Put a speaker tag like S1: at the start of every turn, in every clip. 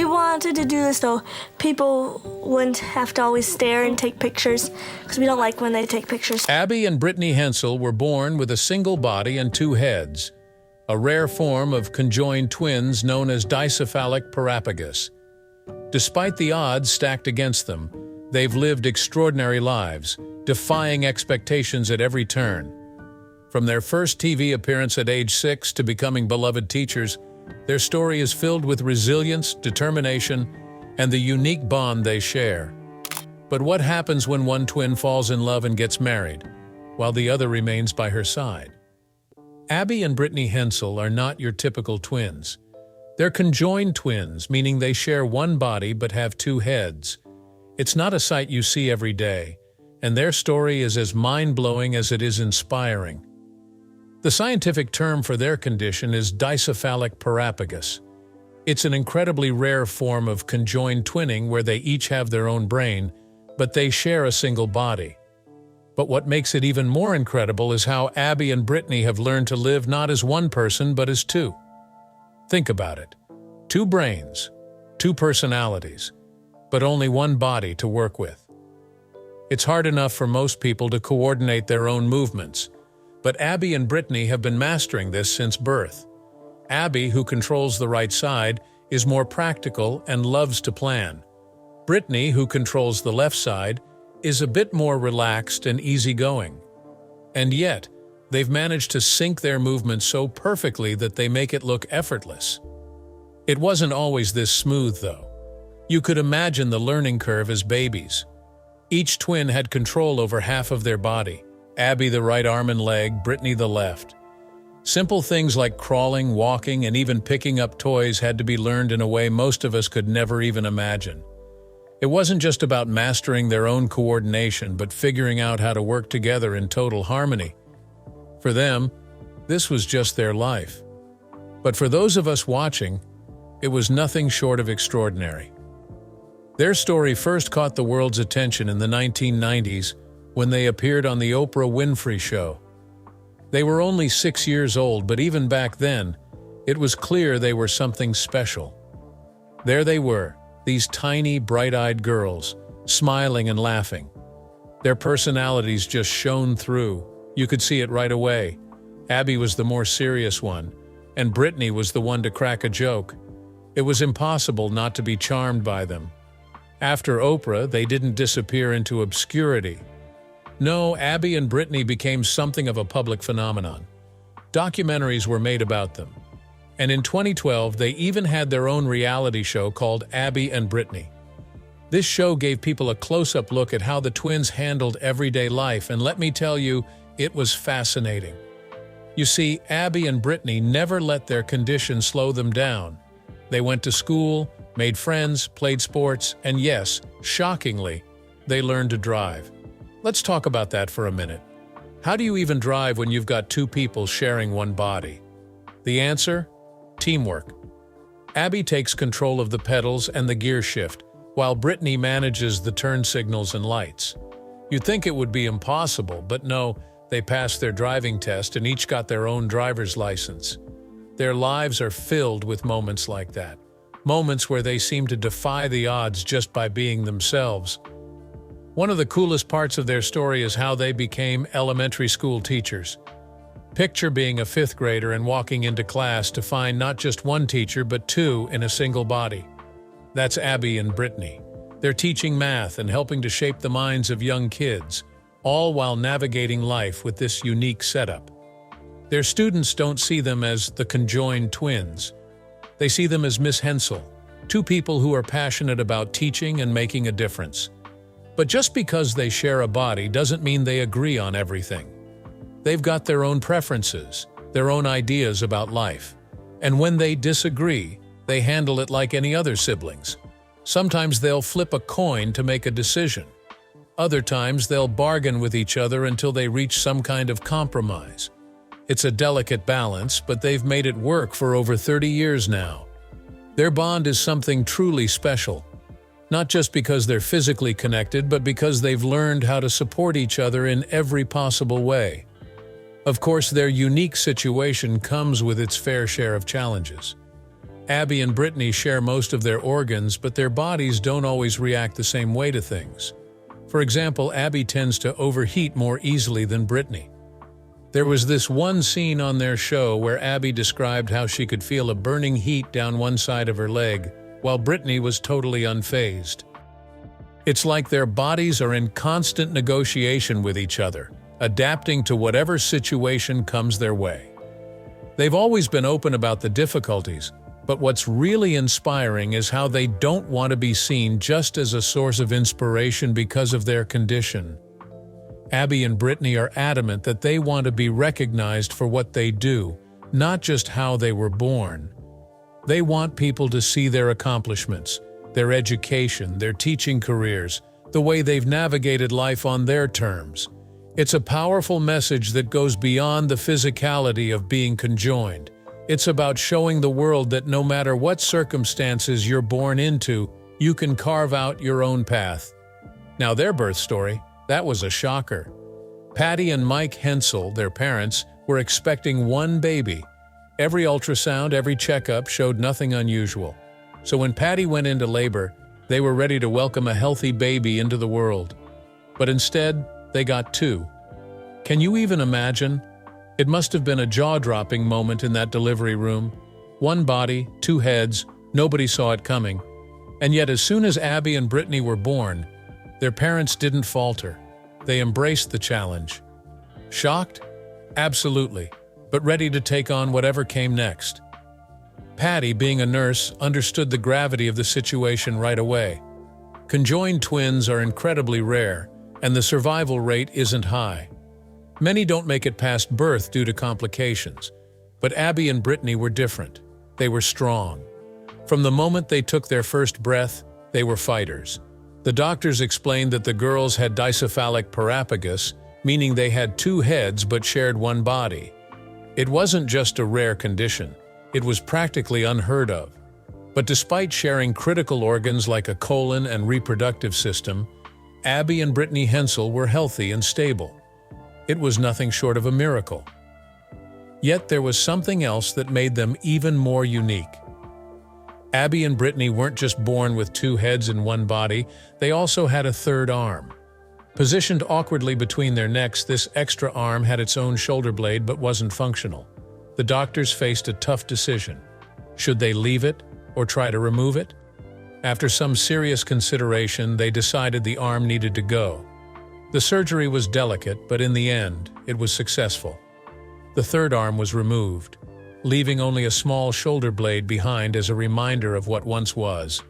S1: We wanted to do this so people wouldn't have to always stare and take pictures, because we don't like when they take pictures.
S2: Abby and Brittany Hensel were born with a single body and two heads, a rare form of conjoined twins known as dicephalic parapagus. Despite the odds stacked against them, they've lived extraordinary lives, defying expectations at every turn. From their first TV appearance at age 6 to becoming beloved teachers, their story is filled with resilience, determination, and the unique bond they share. But what happens when one twin falls in love and gets married, while the other remains by her side? Abby and Brittany Hensel are not your typical twins. They're conjoined twins, meaning they share one body but have two heads. It's not a sight you see every day, and their story is as mind-blowing as it is inspiring. The scientific term for their condition is dicephalic parapagus. It's an incredibly rare form of conjoined twinning where they each have their own brain, but they share a single body. But what makes it even more incredible is how Abby and Brittany have learned to live not as one person but as two. Think about it. Two brains, two personalities, but only one body to work with. It's hard enough for most people to coordinate their own movements, but Abby and Brittany have been mastering this since birth. Abby, who controls the right side, is more practical and loves to plan. Brittany, who controls the left side, is a bit more relaxed and easygoing. And yet, they've managed to sync their movements so perfectly that they make it look effortless. It wasn't always this smooth, though. You could imagine the learning curve as babies. Each twin had control over half of their body. Abby the right arm and leg, Brittany the left. Simple things like crawling, walking, and even picking up toys had to be learned in a way most of us could never even imagine. It wasn't just about mastering their own coordination, but figuring out how to work together in total harmony. For them, this was just their life. But for those of us watching, it was nothing short of extraordinary. Their story first caught the world's attention in the 1990s when they appeared on the Oprah Winfrey Show. They were only 6 years old, but even back then, it was clear they were something special. There they were, these tiny, bright-eyed girls, smiling and laughing. Their personalities just shone through. You could see it right away. Abby was the more serious one, and Brittany was the one to crack a joke. It was impossible not to be charmed by them. After Oprah, they didn't disappear into obscurity. No, Abby and Brittany became something of a public phenomenon. Documentaries were made about them. And in 2012, they even had their own reality show called Abby and Brittany. This show gave people a close-up look at how the twins handled everyday life, and let me tell you, it was fascinating. You see, Abby and Brittany never let their condition slow them down. They went to school, made friends, played sports, and yes, shockingly, they learned to drive. Let's talk about that for a minute. How do you even drive when you've got two people sharing one body? The answer? Teamwork. Abby takes control of the pedals and the gear shift, while Brittany manages the turn signals and lights. You'd think it would be impossible, but no, they passed their driving test and each got their own driver's license. Their lives are filled with moments like that. Moments where they seem to defy the odds just by being themselves. One of the coolest parts of their story is how they became elementary school teachers. Picture being a 5th grader and walking into class to find not just one teacher but two in a single body. That's Abby and Brittany. They're teaching math and helping to shape the minds of young kids, all while navigating life with this unique setup. Their students don't see them as the conjoined twins. They see them as Miss Hensel, two people who are passionate about teaching and making a difference. But just because they share a body doesn't mean they agree on everything. They've got their own preferences, their own ideas about life. And when they disagree, they handle it like any other siblings. Sometimes they'll flip a coin to make a decision. Other times they'll bargain with each other until they reach some kind of compromise. It's a delicate balance, but they've made it work for over 30 years now. Their bond is something truly special. Not just because they're physically connected, but because they've learned how to support each other in every possible way. Of course, their unique situation comes with its fair share of challenges. Abby and Brittany share most of their organs, but their bodies don't always react the same way to things. For example, Abby tends to overheat more easily than Brittany. There was this one scene on their show where Abby described how she could feel a burning heat down one side of her leg, while Brittany was totally unfazed. It's like their bodies are in constant negotiation with each other, adapting to whatever situation comes their way. They've always been open about the difficulties, but what's really inspiring is how they don't want to be seen just as a source of inspiration because of their condition. Abby and Brittany are adamant that they want to be recognized for what they do, not just how they were born. They want people to see their accomplishments, their education, their teaching careers, the way they've navigated life on their terms. It's a powerful message that goes beyond the physicality of being conjoined. It's about showing the world that no matter what circumstances you're born into, you can carve out your own path. Now, their birth story, that was a shocker. Patty and Mike Hensel, their parents, were expecting one baby. Every ultrasound, every checkup showed nothing unusual. So when Patty went into labor, they were ready to welcome a healthy baby into the world. But instead, they got two. Can you even imagine? It must have been a jaw-dropping moment in that delivery room. One body, two heads, nobody saw it coming. And yet as soon as Abby and Brittany were born, their parents didn't falter. They embraced the challenge. Shocked? Absolutely, but ready to take on whatever came next. Patty, being a nurse, understood the gravity of the situation right away. Conjoined twins are incredibly rare, and the survival rate isn't high. Many don't make it past birth due to complications, but Abby and Brittany were different. They were strong. From the moment they took their first breath, they were fighters. The doctors explained that the girls had dicephalic parapagus, meaning they had two heads but shared one body. It wasn't just a rare condition. It was practically unheard of. But despite sharing critical organs like a colon and reproductive system, Abby and Brittany Hensel were healthy and stable. It was nothing short of a miracle. Yet there was something else that made them even more unique. Abby and Brittany weren't just born with two heads and one body, they also had a third arm. Positioned awkwardly between their necks, this extra arm had its own shoulder blade but wasn't functional. The doctors faced a tough decision. Should they leave it or try to remove it? After some serious consideration, they decided the arm needed to go. The surgery was delicate, but in the end, it was successful. The third arm was removed, leaving only a small shoulder blade behind as a reminder of what once was.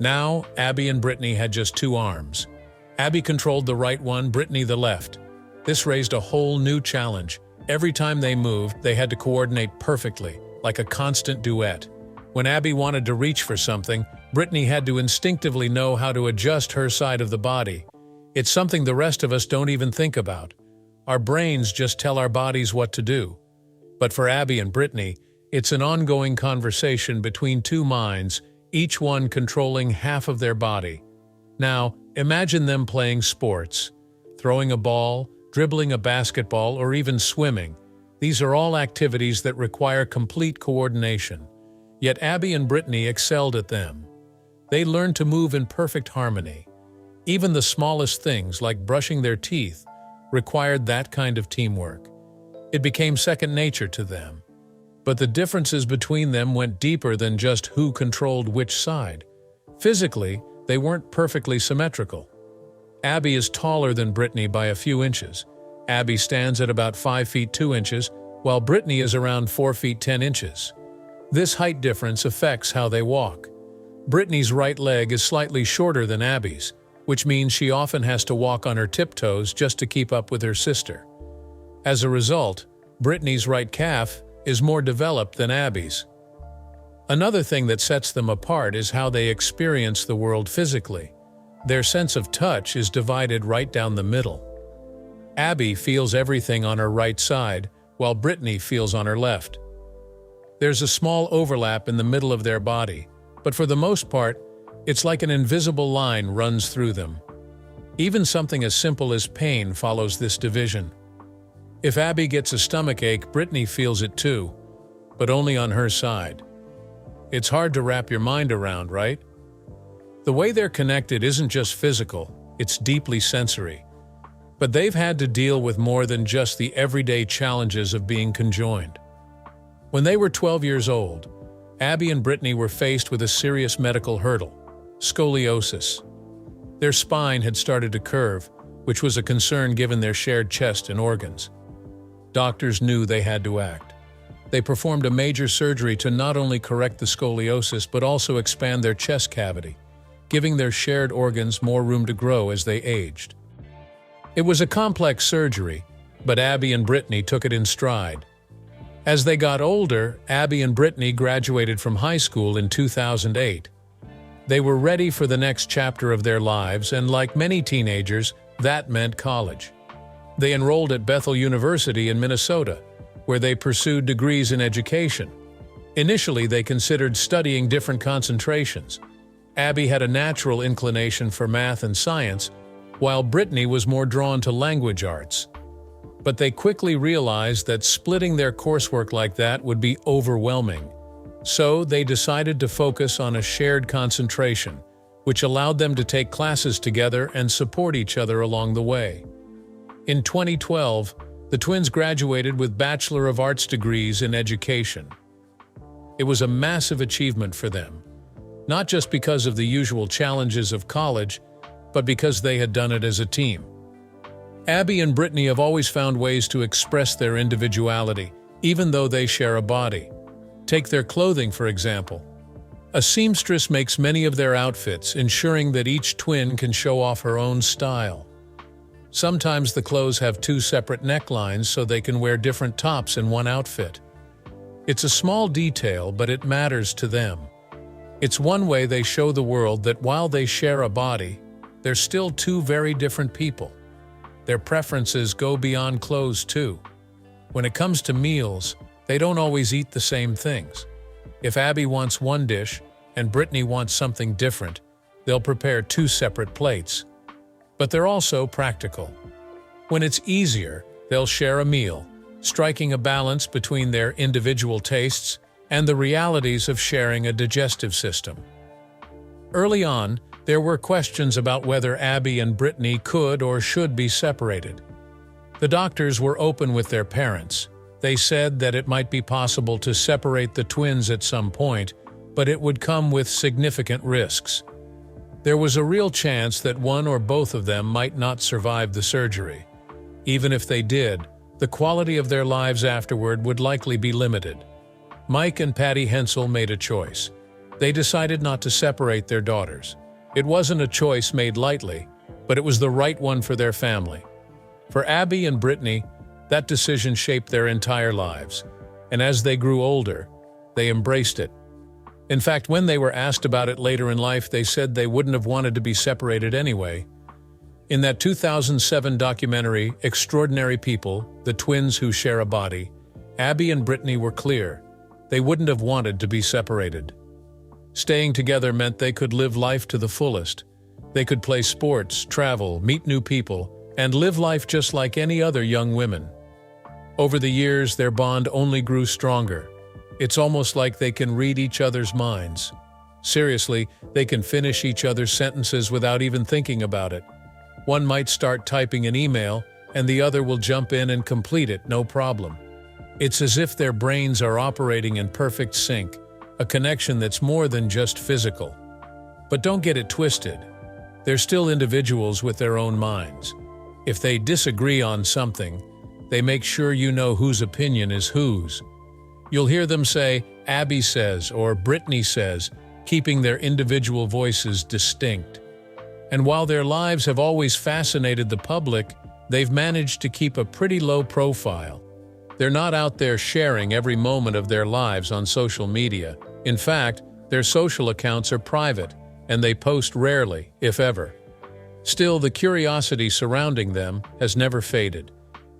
S2: Now, Abby and Brittany had just two arms. Abby controlled the right one, Brittany the left. This raised a whole new challenge. Every time they moved, they had to coordinate perfectly, like a constant duet. When Abby wanted to reach for something, Brittany had to instinctively know how to adjust her side of the body. It's something the rest of us don't even think about. Our brains just tell our bodies what to do. But for Abby and Brittany, it's an ongoing conversation between two minds, each one controlling half of their body. Now, imagine them playing sports, throwing a ball, dribbling a basketball, or even swimming. These are all activities that require complete coordination. Yet Abby and Brittany excelled at them. They learned to move in perfect harmony. Even the smallest things, like brushing their teeth, required that kind of teamwork. It became second nature to them. But the differences between them went deeper than just who controlled which side. Physically, they weren't perfectly symmetrical. Abby is taller than Brittany by a few inches. Abby stands at about 5 feet 2 inches, while Brittany is around 4 feet 10 inches. This height difference affects how they walk. Brittany's right leg is slightly shorter than Abby's, which means she often has to walk on her tiptoes just to keep up with her sister. As a result, Brittany's right calf is more developed than Abby's. Another thing that sets them apart is how they experience the world physically. Their sense of touch is divided right down the middle. Abby feels everything on her right side, while Brittany feels on her left. There's a small overlap in the middle of their body, but for the most part, it's like an invisible line runs through them. Even something as simple as pain follows this division. If Abby gets a stomachache, Brittany feels it too, but only on her side. It's hard to wrap your mind around, right? The way they're connected isn't just physical, it's deeply sensory. But they've had to deal with more than just the everyday challenges of being conjoined. When they were 12 years old, Abby and Brittany were faced with a serious medical hurdle: scoliosis. Their spine had started to curve, which was a concern given their shared chest and organs. Doctors knew they had to act. They performed a major surgery to not only correct the scoliosis but also expand their chest cavity, giving their shared organs more room to grow as they aged. It was a complex surgery, but Abby and Brittany took it in stride. As they got older, Abby and Brittany graduated from high school in 2008. They were ready for the next chapter of their lives, and like many teenagers, that meant college. They enrolled at Bethel University in Minnesota, where they pursued degrees in education. Initially, they considered studying different concentrations. Abby had a natural inclination for math and science, while Brittany was more drawn to language arts. But they quickly realized that splitting their coursework like that would be overwhelming. So they decided to focus on a shared concentration, which allowed them to take classes together and support each other along the way. In 2012, the twins graduated with Bachelor of Arts degrees in education. It was a massive achievement for them, not just because of the usual challenges of college, but because they had done it as a team. Abby and Brittany have always found ways to express their individuality, even though they share a body. Take their clothing, for example. A seamstress makes many of their outfits, ensuring that each twin can show off her own style. Sometimes the clothes have two separate necklines so they can wear different tops in one outfit. It's a small detail, but it matters to them. It's one way they show the world that while they share a body, they're still two very different people. Their preferences go beyond clothes too. When it comes to meals, they don't always eat the same things. If Abby wants one dish and Brittany wants something different, they'll prepare two separate plates. But they're also practical. When it's easier, they'll share a meal, striking a balance between their individual tastes and the realities of sharing a digestive system. Early on, there were questions about whether Abby and Brittany could or should be separated. The doctors were open with their parents. They said that it might be possible to separate the twins at some point, but it would come with significant risks. There was a real chance that one or both of them might not survive the surgery. Even if they did, the quality of their lives afterward would likely be limited. Mike and Patty Hensel made a choice. They decided not to separate their daughters. It wasn't a choice made lightly, but it was the right one for their family. For Abby and Brittany, that decision shaped their entire lives, and as they grew older, they embraced it. In fact, when they were asked about it later in life, they said they wouldn't have wanted to be separated anyway. In that 2007 documentary, Extraordinary People, The Twins Who Share a Body, Abby and Brittany were clear. They wouldn't have wanted to be separated. Staying together meant they could live life to the fullest. They could play sports, travel, meet new people, and live life just like any other young women. Over the years, their bond only grew stronger. It's almost like they can read each other's minds. Seriously, they can finish each other's sentences without even thinking about it. One might start typing an email, and the other will jump in and complete it, no problem. It's as if their brains are operating in perfect sync, a connection that's more than just physical. But don't get it twisted. They're still individuals with their own minds. If they disagree on something, they make sure you know whose opinion is whose. You'll hear them say, Abby says, or Brittany says, keeping their individual voices distinct. And while their lives have always fascinated the public, they've managed to keep a pretty low profile. They're not out there sharing every moment of their lives on social media. In fact, their social accounts are private, and they post rarely, if ever. Still, the curiosity surrounding them has never faded.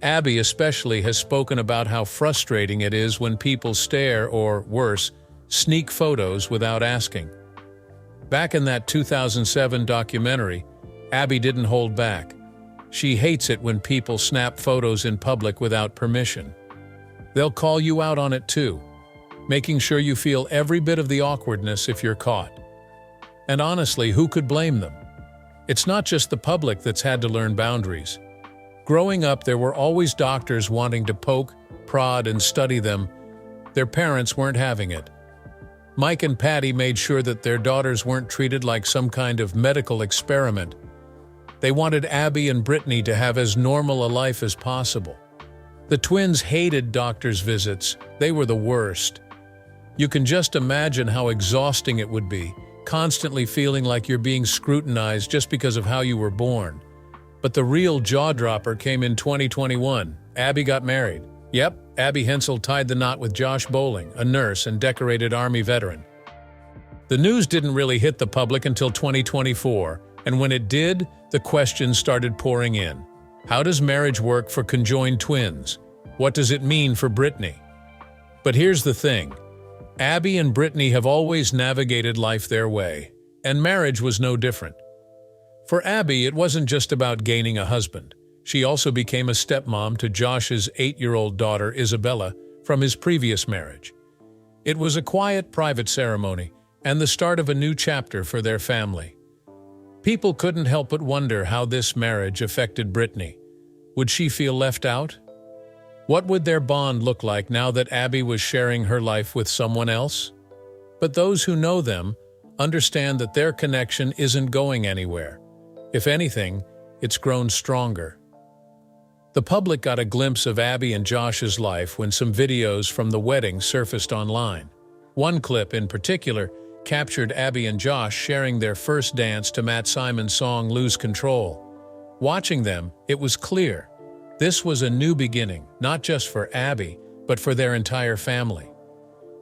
S2: Abby especially has spoken about how frustrating it is when people stare or, worse, sneak photos without asking. Back in that 2007 documentary, Abby didn't hold back. She hates it when people snap photos in public without permission. They'll call you out on it too. making sure you feel every bit of the awkwardness if you're caught. And honestly, who could blame them? It's not just the public that's had to learn boundaries. Growing up, there were always doctors wanting to poke, prod, and study them. Their parents weren't having it. Mike and Patty made sure that their daughters weren't treated like some kind of medical experiment. They wanted Abby and Brittany to have as normal a life as possible. The twins hated doctors' visits. They were the worst. You can just imagine how exhausting it would be, constantly feeling like you're being scrutinized just because of how you were born. But the real jaw-dropper came in 2021. Abby got married. Yep, Abby Hensel tied the knot with Josh Bowling, a nurse and decorated Army veteran. The news didn't really hit the public until 2024, and when it did, the questions started pouring in. How does marriage work for conjoined twins? What does it mean for Brittany? But here's the thing. Abby and Brittany have always navigated life their way, and marriage was no different. For Abby, it wasn't just about gaining a husband. She also became a stepmom to Josh's 8-year-old daughter, Isabella, from his previous marriage. It was a quiet, private ceremony, and the start of a new chapter for their family. People couldn't help but wonder how this marriage affected Brittany. Would she feel left out? What would their bond look like now that Abby was sharing her life with someone else? But those who know them understand that their connection isn't going anywhere. If anything, it's grown stronger. The public got a glimpse of Abby and Josh's life when some videos from the wedding surfaced online. One clip in particular captured Abby and Josh sharing their first dance to Matt Simon's song Lose Control. Watching them, it was clear. This was a new beginning, not just for Abby, but for their entire family.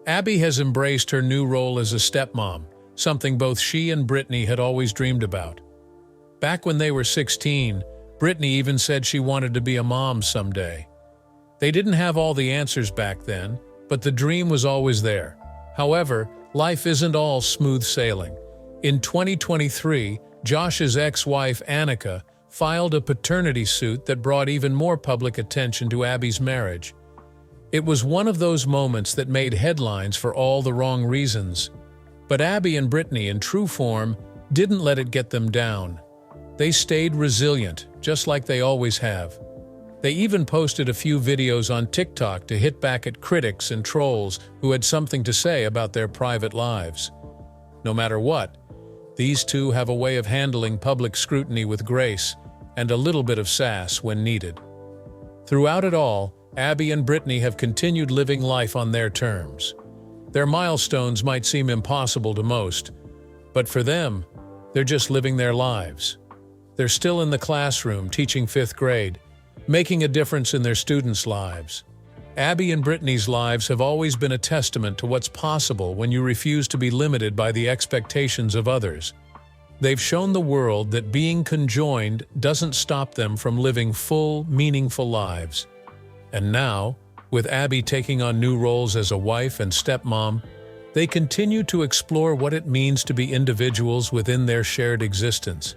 S2: Abby has embraced her new role as a stepmom, something both she and Brittany had always dreamed about. Back when they were 16, Brittany even said she wanted to be a mom someday. They didn't have all the answers back then, but the dream was always there. However, life isn't all smooth sailing. In 2023, Josh's ex-wife Annika filed a paternity suit that brought even more public attention to Abby's marriage. It was one of those moments that made headlines for all the wrong reasons. But Abby and Brittany, in true form, didn't let it get them down. They stayed resilient, just like they always have. They even posted a few videos on TikTok to hit back at critics and trolls who had something to say about their private lives. No matter what, these two have a way of handling public scrutiny with grace and a little bit of sass when needed. Throughout it all, Abby and Brittany have continued living life on their terms. Their milestones might seem impossible to most, but for them, they're just living their lives. They're still in the classroom teaching 5th grade, making a difference in their students' lives. Abby and Brittany's lives have always been a testament to what's possible when you refuse to be limited by the expectations of others. They've shown the world that being conjoined doesn't stop them from living full, meaningful lives. And now, with Abby taking on new roles as a wife and stepmom, they continue to explore what it means to be individuals within their shared existence.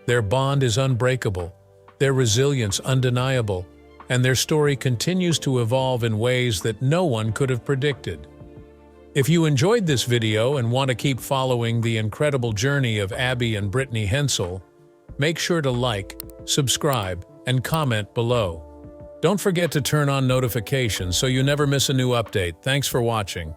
S2: Their bond is unbreakable, their resilience undeniable, and their story continues to evolve in ways that no one could have predicted. If you enjoyed this video and want to keep following the incredible journey of Abby and Brittany Hensel, make sure to like, subscribe, and comment below. Don't forget to turn on notifications so you never miss a new update. Thanks for watching.